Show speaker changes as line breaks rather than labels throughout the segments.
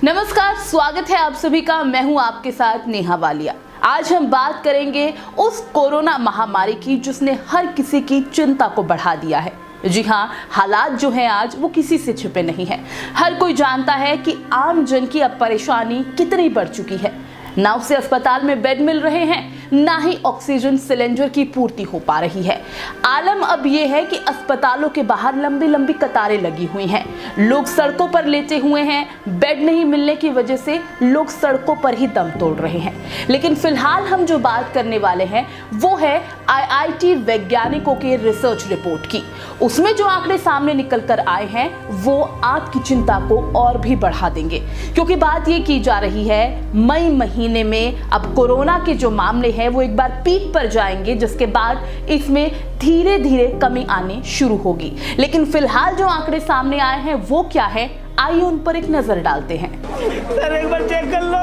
नमस्कार, स्वागत है आप सभी का। मैं हूं आपके साथ नेहा वालिया। आज हम बात करेंगे उस कोरोना महामारी की जिसने हर किसी की चिंता को बढ़ा दिया है। जी हाँ, हालात जो हैं आज वो किसी से छिपे नहीं है। हर कोई जानता है कि आम जन की अब परेशानी कितनी बढ़ चुकी है। ना उसे अस्पताल में बेड मिल रहे हैं, ना ही ऑक्सीजन सिलेंडर की पूर्ति हो पा रही है। आलम अब यह है कि अस्पतालों के बाहर लंबी लंबी कतारें लगी हुई हैं। लोग सड़कों पर लेटे हुए हैं। बेड नहीं मिलने की वजह से लोग सड़कों पर ही दम तोड़ रहे हैं। लेकिन फिलहाल हम जो बात करने वाले हैं वो है IIT वैज्ञानिकों के रिसर्च रिपोर्ट की। उसमें जो आंकड़े सामने निकल कर आए हैं वो आपकी चिंता को और भी बढ़ा देंगे, क्योंकि बात ये की जा रही है मई महीने में अब कोरोना के जो मामले हैं वो एक बार पीक पर जाएंगे, जिसके बाद इसमें धीरे धीरे कमी आने शुरू होगी। लेकिन फिलहाल जो आंकड़े सामने आए हैं वो क्या है, आइए उन पर एक नजर डालते हैं।
सर एक बार चेक कर लो।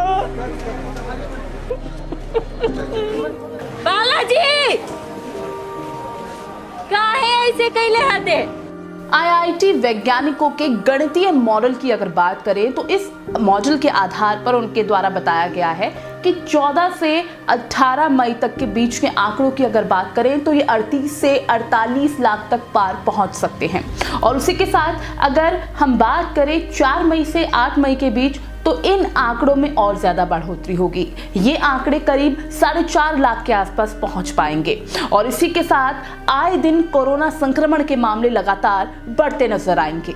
बालाजी काहे ऐसे कैले हते?
IIT वैज्ञानिकों के गणितीय मॉडल की अगर बात करें तो इस मॉडल के आधार पर उनके द्वारा बताया गया है कि 14 से 18 मई तक के बीच के आंकड़ों की अगर बात करें तो ये 38 से 48 लाख तक पार पहुंच सकते हैं। और उसी के साथ अगर हम बात करें 4 मई से 8 मई के बीच तो इन आंकड़ों में और ज्यादा बढ़ोतरी होगी। ये आंकड़े करीब 4.5 लाख के आसपास पहुंच पाएंगे। और इसी के साथ आए दिन कोरोना संक्रमण के मामले लगातार बढ़ते नजर आएंगे।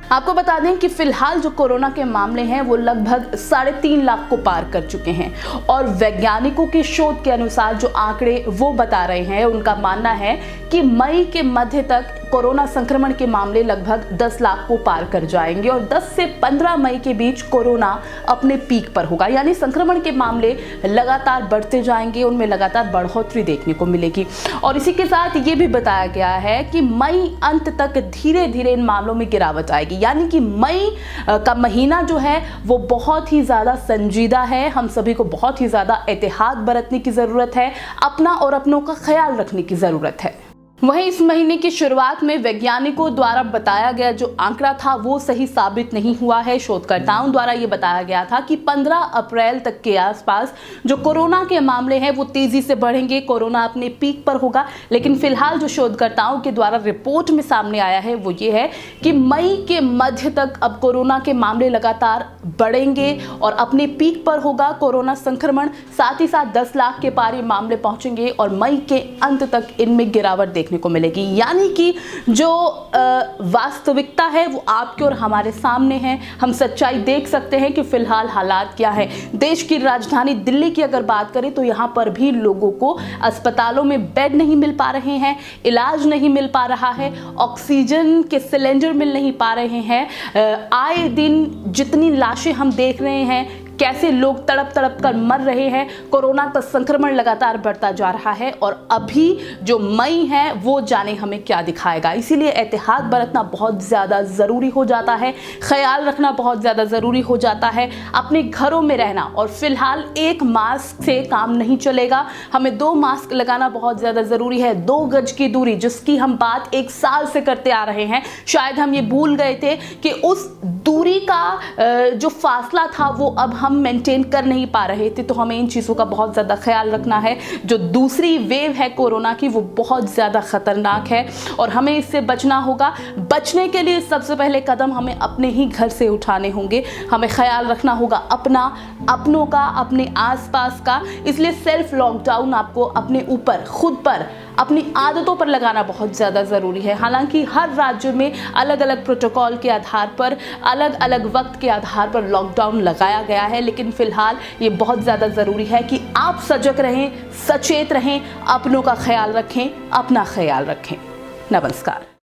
आपको बता दें कि फिलहाल जो कोरोना के मामले हैं वो लगभग 3.5 लाख को पार कर चुके हैं। और वैज्ञानिकों के शोध के अनुसार जो आंकड़े वो बता रहे हैं, उनका मानना है कि मई के मध्य तक कोरोना संक्रमण के मामले लगभग 10 लाख को पार कर जाएंगे और 10 से 15 मई के बीच कोरोना अपने पीक पर होगा। यानी संक्रमण के मामले लगातार बढ़ते जाएंगे, उनमें लगातार बढ़ोतरी देखने को मिलेगी। और इसी के साथ ये भी बताया गया है कि मई अंत तक धीरे धीरे इन मामलों में गिरावट आएगी। यानी कि मई का महीना जो है वो बहुत ही ज्यादा संजीदा है। हम सभी को बहुत ही ज्यादा एहतियात बरतने की जरूरत है, अपना और अपनों का ख्याल रखने की जरूरत है। वहीं इस महीने की शुरुआत में वैज्ञानिकों द्वारा बताया गया जो आंकड़ा था वो सही साबित नहीं हुआ है। शोधकर्ताओं द्वारा ये बताया गया था कि 15 अप्रैल तक के आसपास जो कोरोना के मामले हैं वो तेजी से बढ़ेंगे, कोरोना अपने पीक पर होगा। लेकिन फिलहाल जो शोधकर्ताओं के द्वारा रिपोर्ट में सामने आया है वो ये है कि मई के मध्य तक अब कोरोना के मामले लगातार बढ़ेंगे और अपने पीक पर होगा कोरोना संक्रमण। साथ ही साथ 10 लाख के पार ये मामले पहुंचेंगे और मई के अंत तक इनमें गिरावट देखने को मिलेगी। यानी कि जो वास्तविकता है वो आपके और हमारे सामने है। हम सच्चाई देख सकते हैं कि फिलहाल हालात क्या है। देश की राजधानी दिल्ली की अगर बात करें तो यहाँ पर भी लोगों को अस्पतालों में बेड नहीं मिल पा रहे हैं, इलाज नहीं मिल पा रहा है, ऑक्सीजन के सिलेंडर मिल नहीं पा रहे हैं। आए दिन जितनी लाशें हम देख रहे हैं, कैसे लोग तड़प तड़प कर मर रहे हैं। कोरोना का संक्रमण लगातार बढ़ता जा रहा है और अभी जो मई है वो जाने हमें क्या दिखाएगा। इसीलिए एहतियात बरतना बहुत ज़्यादा ज़रूरी हो जाता है, ख्याल रखना बहुत ज़्यादा ज़रूरी हो जाता है। अपने घरों में रहना, और फिलहाल एक मास्क से काम नहीं चलेगा, हमें 2 मास्क लगाना बहुत ज़्यादा ज़रूरी है। 2 गज की दूरी जिसकी हम बात 1 साल से करते आ रहे हैं, शायद हम ये भूल गए थे कि उस दूरी का जो फासला था वो अब हम मेंटेन कर नहीं पा रहे थे। तो हमें इन चीज़ों का बहुत ज़्यादा ख्याल रखना है। जो दूसरी वेव है कोरोना की वो बहुत ज़्यादा खतरनाक है और हमें इससे बचना होगा। बचने के लिए सबसे पहले कदम हमें अपने ही घर से उठाने होंगे। हमें ख्याल रखना होगा अपना, अपनों का, अपने आसपास का। इसलिए सेल्फ लॉकडाउन आपको अपने ऊपर, खुद पर, अपनी आदतों पर लगाना बहुत ज़्यादा ज़रूरी है। हालांकि हर राज्य में अलग अलग प्रोटोकॉल के आधार पर, अलग अलग वक्त के आधार पर लॉकडाउन लगाया गया है, लेकिन फिलहाल ये बहुत ज़्यादा ज़रूरी है कि आप सजग रहें, सचेत रहें, अपनों का ख्याल रखें, अपना ख्याल रखें। नमस्कार।